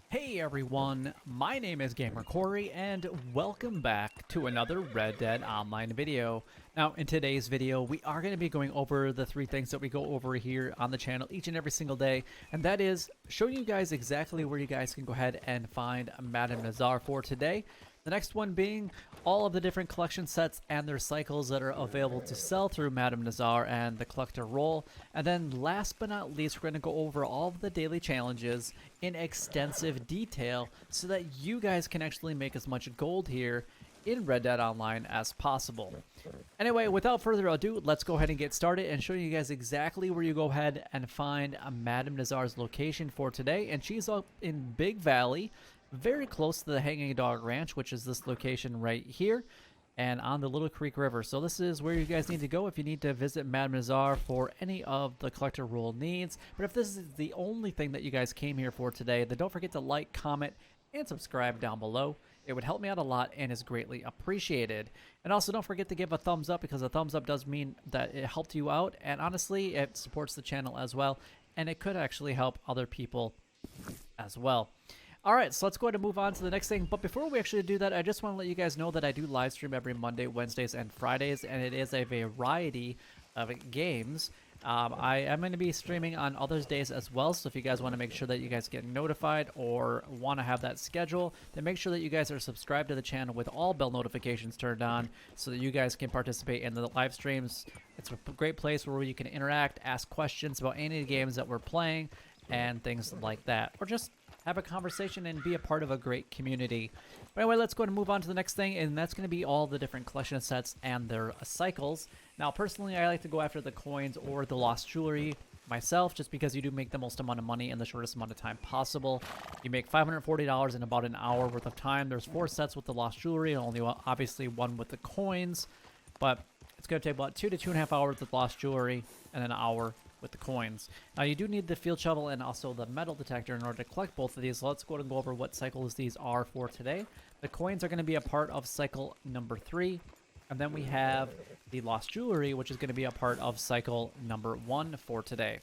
Hey everyone, my name is Gamer Corey and welcome back to another Red Dead Online video. Now in today's video we are going to be going over the three things that we go over here on the channel each and every single day, and that is showing you guys exactly where you guys can go ahead and find Madame Nazar for today. The next one being all of the different collection sets and their cycles that are available to sell through Madame Nazar and the collector role. And then last but not least, we're going to go over all of the daily challenges in extensive detail so that you guys can actually make as much gold here in Red Dead Online as possible. Anyway, without further ado, let's go ahead and get started and show you guys exactly where you go ahead and find Madame Nazar's location for today. And she's up in Big Valley, very close to the Hanging Dog Ranch, which is this location right here, and on the Little Creek River. So this is where you guys need to go if you need to visit Madame Nazar for any of the collector role needs. But if this is the only thing that you guys came here for today, then don't forget to like, comment, and subscribe down below. It would help me out a lot and is greatly appreciated. And also don't forget to give a thumbs up, because a thumbs up does mean that it helped you out, and honestly it supports the channel as well, and it could actually help other people as well. Alright, so let's go ahead and move on to the next thing. But before we actually do that, I just want to let you guys know that I do live stream every Monday, Wednesdays, and Fridays, and it is a variety of games. I am going to be streaming on other days as well, so if you guys want to make sure that you guys get notified or want to have that schedule, then make sure that you guys are subscribed to the channel with all bell notifications turned on so that you guys can participate in the live streams. It's a great place where you can interact, ask questions about any of the games that we're playing, and things like that, or just have a conversation and be a part of a great community. But anyway, let's go ahead and move on to the next thing, and that's going to be all the different collection sets and their cycles. Now, personally, I like to go after the coins or the lost jewelry myself, just because you do make the most amount of money in the shortest amount of time possible. You make $540 in about an hour worth of time. There's 4 sets with the lost jewelry, and only obviously 1 with the coins, but it's going to take about 2 to 2.5 hours with lost jewelry and an hour with the coins. Now you do need the field shovel and also the metal detector in order to collect both of these. So let's go ahead and go over what cycles these are for today. The coins are going to be a part of cycle number 3, and then we have the lost jewelry, which is going to be a part of cycle number 1 for today.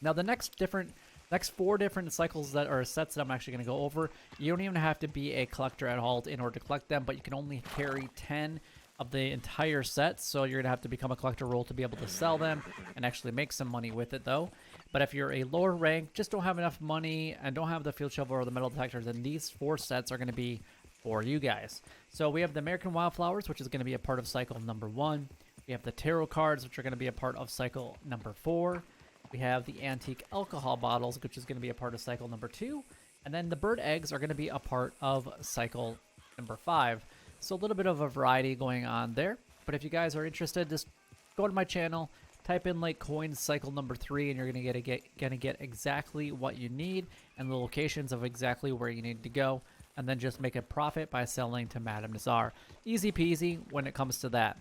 Now the next 4 different cycles that are sets that I'm actually going to go over, you don't even have to be a collector at all in order to collect them, but you can only carry 10 of the entire set, so you're gonna have to become a collector role to be able to sell them and actually make some money with it though. But if you're a lower rank, just don't have enough money and don't have the field shovel or the metal detector, then these 4 sets are going to be for you guys. So we have the American Wildflowers, which is going to be a part of cycle number 1. We have the tarot cards, which are going to be a part of cycle number 4. We have the antique alcohol bottles, which is going to be a part of cycle number 2. And then the bird eggs are going to be a part of cycle number 5. So a little bit of a variety going on there. But if you guys are interested, just go to my channel, type in like coins cycle number 3, and you're gonna get exactly what you need and the locations of exactly where you need to go, and then just make a profit by selling to Madame Nazar. Easy peasy when it comes to that.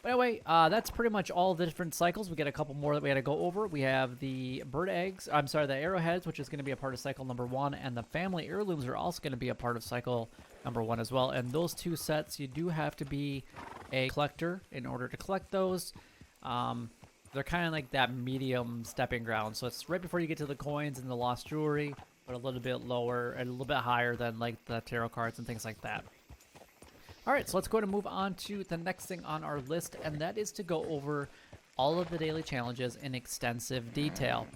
But anyway, that's pretty much all the different cycles. We got a couple more that we had to go over. We have the bird eggs, the arrowheads, which is going to be a part of cycle number 1, and the family heirlooms are also going to be a part of cycle number 1 as well. And those 2 sets, you do have to be a collector in order to collect those. They're kind of like that medium stepping ground. So it's right before you get to the coins and the lost jewelry, but a little bit lower and a little bit higher than like the tarot cards and things like that. Alright, so let's go ahead and move on to the next thing on our list, and that is to go over all of the daily challenges in extensive detail.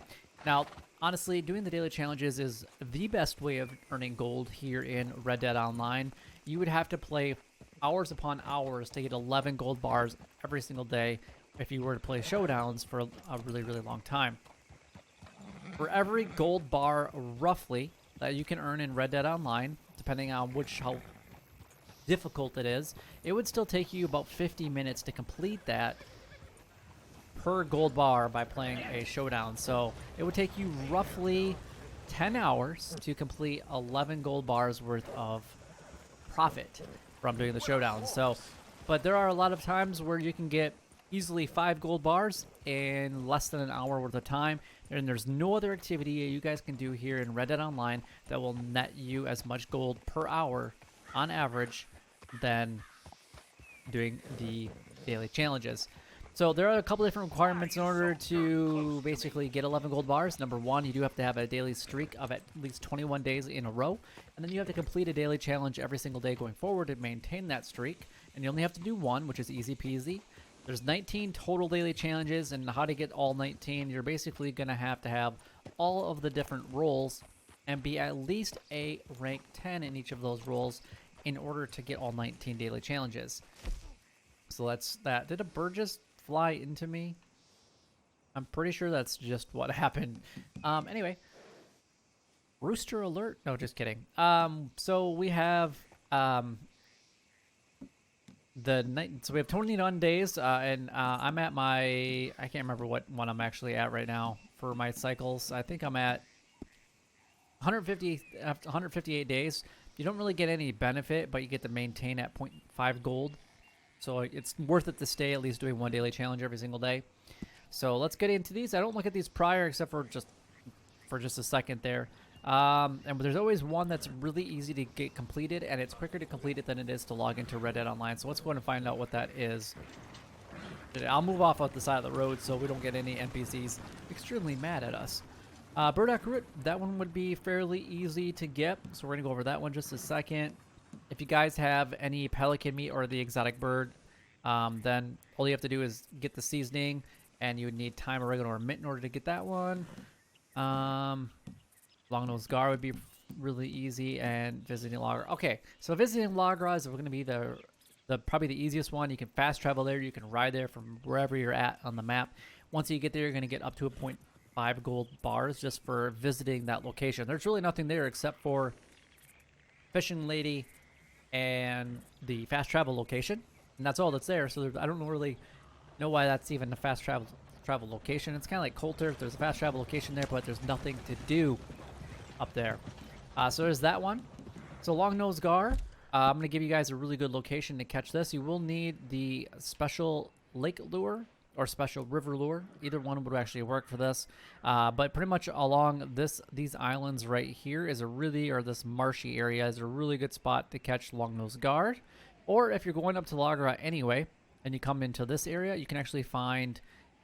Now, honestly, doing the daily challenges is the best way of earning gold here in Red Dead Online. You would have to play hours upon hours to get 11 gold bars every single day if you were to play showdowns for a really, really long time. For every gold bar, roughly, that you can earn in Red Dead Online, depending on how difficult it is, it would still take you about 50 minutes to complete that per gold bar by playing a showdown. So it would take you roughly 10 hours to complete 11 gold bars worth of profit from doing the showdown. So, but there are a lot of times where you can get easily 5 gold bars in less than an hour worth of time, and there's no other activity you guys can do here in Red Dead Online that will net you as much gold per hour on average than doing the daily challenges. So there are a couple different requirements in order to basically get 11 gold bars. Number one, you do have to have a daily streak of at least 21 days in a row. And then you have to complete a daily challenge every single day going forward to maintain that streak. And you only have to do one, which is easy peasy. There's 19 total daily challenges, and how to get all 19, you're basically going to have all of the different roles and be at least a rank 10 in each of those roles in order to get all 19 daily challenges. So that's that. Did a bird just fly into me? I'm pretty sure that's just what happened. Anyway, rooster alert. No, just kidding. So we have the night. So we have 21 days, and I'm at my. I can't remember what one I'm actually at right now for my cycles. I think I'm at 150 after 158 days. You don't really get any benefit, but you get to maintain at 0.5 gold. So it's worth it to stay at least doing one daily challenge every single day. So let's get into these. I don't look at these prior except for just a second there. And there's always one that's really easy to get completed, and it's quicker to complete it than it is to log into Red Dead Online. So let's go ahead and find out what that is. I'll move off the side of the road so we don't get any NPCs extremely mad at us. Burdock Root, that one would be fairly easy to get. So we're going to go over that one just a second. If you guys have any pelican meat or the exotic bird, then all you have to do is get the seasoning, and you would need thyme, oregano, or mint in order to get that one. Long-nosed gar would be really easy, and visiting logger. Okay, so visiting logger is going to be the probably the easiest one. You can fast travel there. You can ride there from wherever you're at on the map. Once you get there, you're going to get up to a 0.5 gold bars just for visiting that location. There's really nothing there except for fishing lady and the fast travel location, and that's all that's there. So I don't really know why that's even a fast travel location. It's kind of like Coulter. There's a fast travel location there, but there's nothing to do up there. So there's that one. So long-nosed gar. I'm going to give you guys a really good location to catch this. You will need the special lake lure or special river lure. Either one would actually work for this. But pretty much along these islands right here is this marshy area is a really good spot to catch long-nosed gar. Or if you're going up to Lagra anyway, and you come into this area, you can actually find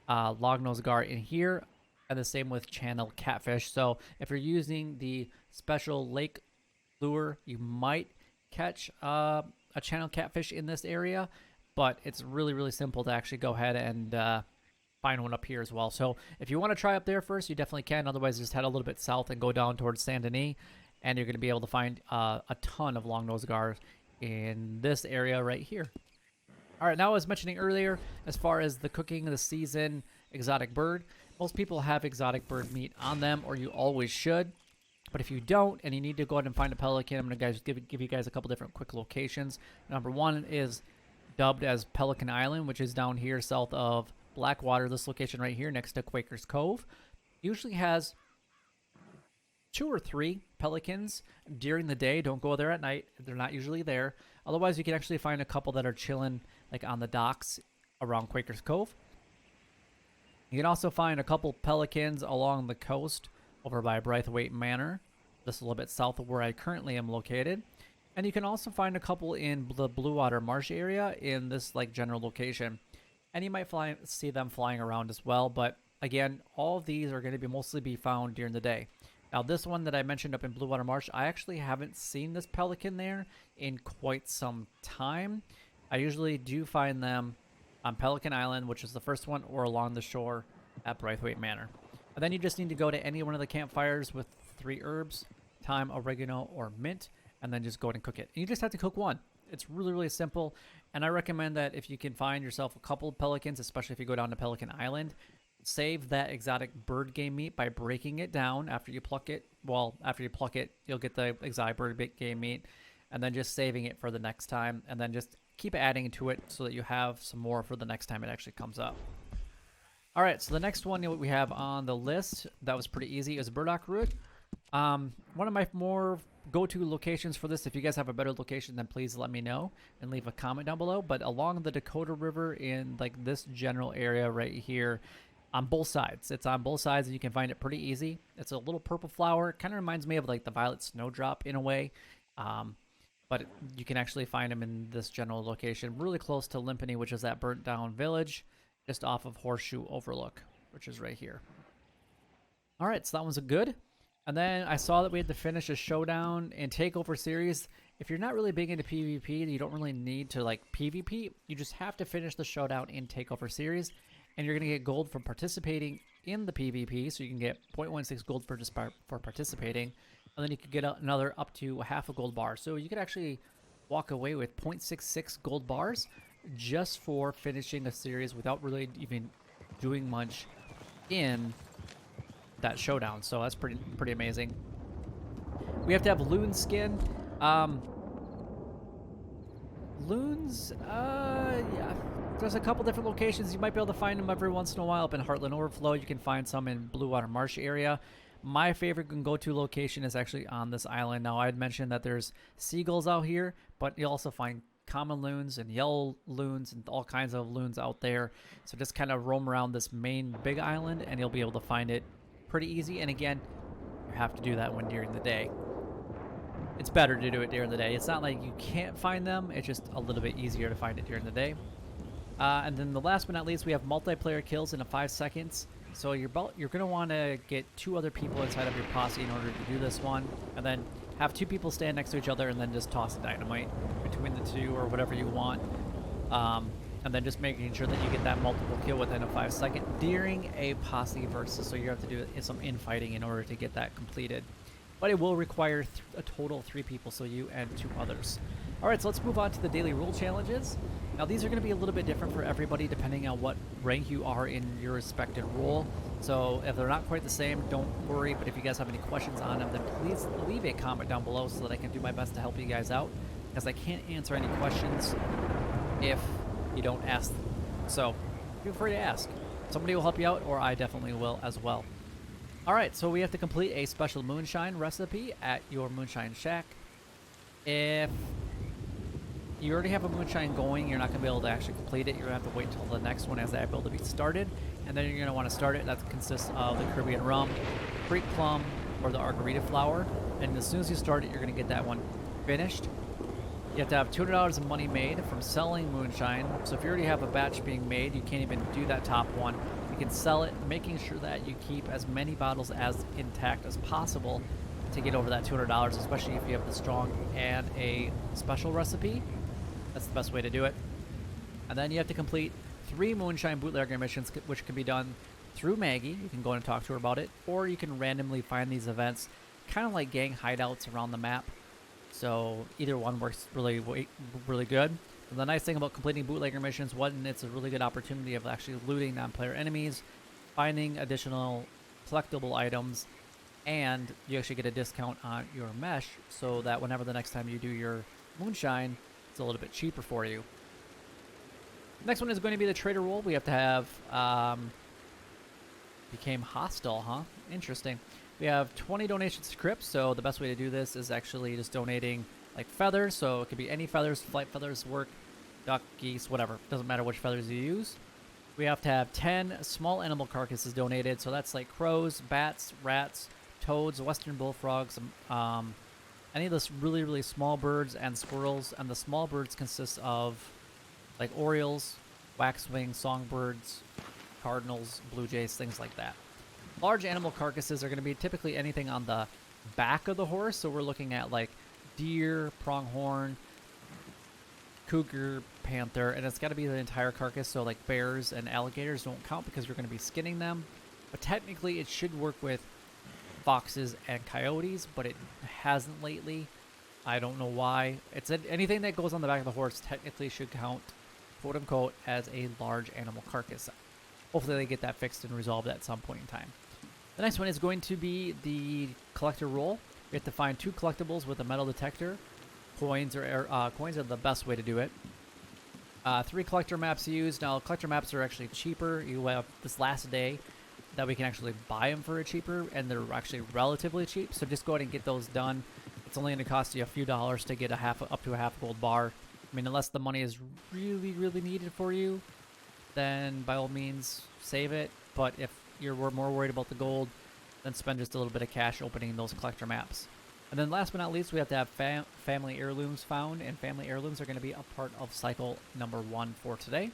long-nosed gar in here, and the same with channel catfish. So if you're using the special lake lure, you might catch a channel catfish in this area, but it's really, really simple to actually go ahead and find one up here as well. So if you want to try up there first, you definitely can. Otherwise, just head a little bit south and go down towards Saint Denis, and you're going to be able to find a ton of long-nosed gar in this area right here. All right, now I was mentioning earlier, as far as the cooking of the season exotic bird, most people have exotic bird meat on them, or you always should. But if you don't, and you need to go ahead and find a pelican, I'm going to give you guys a couple different quick locations. Number one is dubbed as Pelican Island, which is down here south of Blackwater. This location right here next to Quaker's Cove usually has 2 or 3 pelicans during the day. Don't go there at night. They're not usually there. Otherwise, you can actually find a couple that are chilling like on the docks around Quaker's Cove. You can also find a couple pelicans along the coast over by Braithwaite Manor, just a little bit south of where I currently am located. And you can also find a couple in the Blue Water Marsh area in this like general location. And you might see them flying around as well. But again, all of these are going to be mostly found during the day. Now this one that I mentioned up in Blue Water Marsh, I actually haven't seen this pelican there in quite some time. I usually do find them on Pelican Island, which is the first one, or along the shore at Braithwaite Manor. And then you just need to go to any one of the campfires with 3 herbs, thyme, oregano, or mint, and then just go ahead and cook it. And you just have to cook one. It's really, really simple. And I recommend that if you can find yourself a couple of pelicans, especially if you go down to Pelican Island, save that exotic bird game meat by breaking it down after you pluck it. Well, after you pluck it, you'll get the exotic bird game meat, and then just saving it for the next time, and then just keep adding to it so that you have some more for the next time it actually comes up. All right, so the next one we have on the list that was pretty easy is Burdock Root. One of my more go-to locations for this. If you guys have a better location, then please let me know and leave a comment down below. But along the Dakota River in like this general area right here, on both sides. It's on both sides, and you can find it pretty easy. It's a little purple flower. It kind of reminds me of like the violet snowdrop in a way. But you can actually find them in this general location, really close to Limpany, which is that burnt down village. just off of Horseshoe Overlook, which is right here. All right, so that one's a good. And then I saw that we had to finish a showdown in Takeover Series. If you're not really big into PvP, you don't really need to like PvP. You just have to finish the showdown in Takeover Series, and you're gonna get gold from participating in the PvP. So you can get 0.16 gold for participating, and then you could get another up to half a gold bar. So you could actually walk away with 0.66 gold bars just for finishing a series without really even doing much in that showdown. So that's pretty amazing. We have to have loon skin. Loons, yeah. There's a couple different locations. You might be able to find them every once in a while. Up in Heartland Overflow, you can find some in Blue Water Marsh area. My favorite go-to location is actually on this island. Now, I had mentioned that there's seagulls out here, but you'll also find common loons and yellow loons and all kinds of loons out there. So just kind of roam around this main big island, and you'll be able to find it pretty easy. And again, you have to do that when during the day. It's better to do it during the day. It's not like you can't find them. It's just a little bit easier to find it during the day. And then the last but not least, we have multiplayer kills in 5 seconds. So you're going to want to get 2 other people inside of your posse in order to do this one. And then have 2 people stand next to each other and then just toss a dynamite between the 2 or whatever you want. And then just making sure that you get that multiple kill within 5 seconds during a posse versus. So you have to do some infighting in order to get that completed. But it will require a total of 3 people, so you and 2 others. All right, so let's move on to the daily rule challenges. Now, these are going to be a little bit different for everybody depending on what rank you are in your respective role. So if they're not quite the same, don't worry. But if you guys have any questions on them, then please leave a comment down below so that I can do my best to help you guys out, because I can't answer any questions if you don't ask them. So feel free to ask. Somebody will help you out, or I definitely will as well. All right, so we have to complete a special moonshine recipe at your moonshine shack. If you already have a moonshine going, you're not going to be able to actually complete it. You're going to have to wait until the next one has that ability to be started. And then you're going to want to start it. That consists of the Caribbean rum, Creek plum, or the Argarita flower. And as soon as you start it, you're going to get that one finished. You have to have $200 of money made from selling moonshine. So if you already have a batch being made, you can't even do that top one. You can sell it, making sure that you keep as many bottles as intact as possible to get over that $200, especially if you have the strong and a special recipe. That's the best way to do it. And then you have to complete 3 moonshine bootlegger missions, which can be done through Maggie. You can go in and talk to her about it, or you can randomly find these events, kind of like gang hideouts around the map. So either one works really good. And the nice thing about completing bootlegger missions, one, it's a really good opportunity of actually looting non-player enemies, finding additional collectible items, and you actually get a discount on your mesh, so that whenever the next time you do your moonshine, it's a little bit cheaper for you. Next one is going to be the trader role. We have to have became hostile, huh? Interesting. We have 20 donations to Crypt, so the best way to do this is actually just donating like feathers. So it could be any feathers, flight feathers work, duck, geese, whatever. Doesn't matter which feathers you use. We have to have 10 small animal carcasses donated, so that's like crows, bats, rats, toads, western bullfrogs, any of those really, really small birds and squirrels. And the small birds consist of like orioles, waxwing, songbirds, cardinals, blue jays, things like that. Large animal carcasses are going to be typically anything on the back of the horse. So we're looking at like deer, pronghorn, cougar, panther, and it's got to be the entire carcass. So like bears and alligators don't count because you're going to be skinning them. But technically it should work with foxes and coyotes, but it hasn't lately. I don't know why. It's anything that goes on the back of the horse technically should count, quote unquote, as a large animal carcass. Hopefully they get that fixed and resolved at some point in time. The next one is going to be the collector role. We have to find 2 collectibles with a metal detector. Coins are the best way to do it. 3 collector maps used. Now, collector maps are actually cheaper. You have this last day that we can actually buy them for a cheaper, and they're actually relatively cheap. So just go ahead and get those done. It's only going to cost you a few dollars to get up to a half gold bar. I mean, unless the money is really, really needed for you, then by all means save it. But if you're more worried about the gold, then spend just a little bit of cash opening those collector maps. And then last but not least, we have to have family heirlooms found, and family heirlooms are going to be a part of cycle number 1 for today.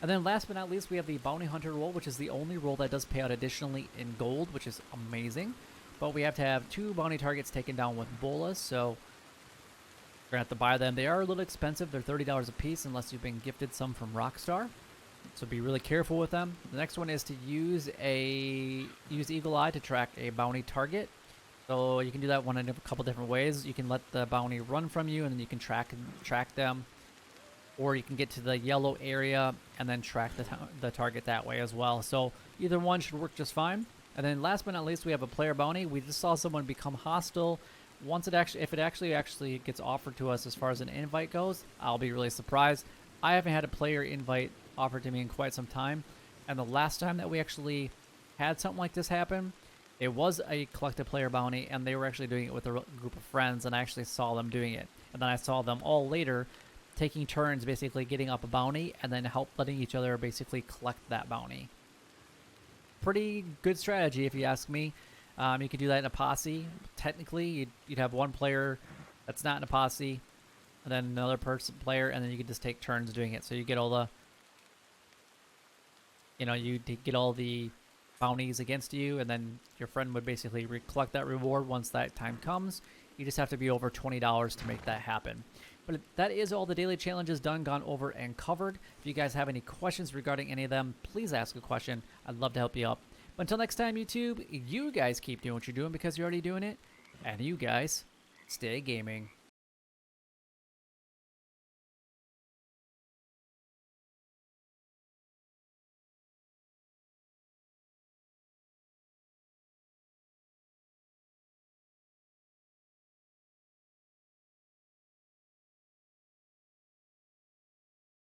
And then last but not least, we have the Bounty Hunter role, which is the only role that does pay out additionally in gold, which is amazing. But we have to have 2 bounty targets taken down with bolas, so we're going to have to buy them. They are a little expensive. They're $30 a piece unless you've been gifted some from Rockstar. So be really careful with them. The next one is to use Eagle Eye to track a bounty target. So you can do that one in a couple different ways. You can let the bounty run from you, and then you can track them. Or you can get to the yellow area and then track the target that way as well. So either one should work just fine. And then last but not least, we have a player bounty. We just saw someone become hostile. If it actually gets offered to us as far as an invite goes, I'll be really surprised. I haven't had a player invite offered to me in quite some time. And the last time that we actually had something like this happen, it was a collective player bounty, and they were actually doing it with a group of friends, and I actually saw them doing it. And then I saw them all later taking turns basically getting up a bounty and then letting each other basically collect that bounty. Pretty good strategy if you ask me. You could do that in a posse. Technically, you'd have one player that's not in a posse, and then another player, and then you could just take turns doing it. So you get all the, you get all the bounties against you, and then your friend would basically collect that reward once that time comes. You just have to be over $20 to make that happen. But that is all the daily challenges done, gone over, and covered. If you guys have any questions regarding any of them, please ask a question. I'd love to help you out. But until next time, YouTube, you guys keep doing what you're doing because you're already doing it. And you guys, stay gaming.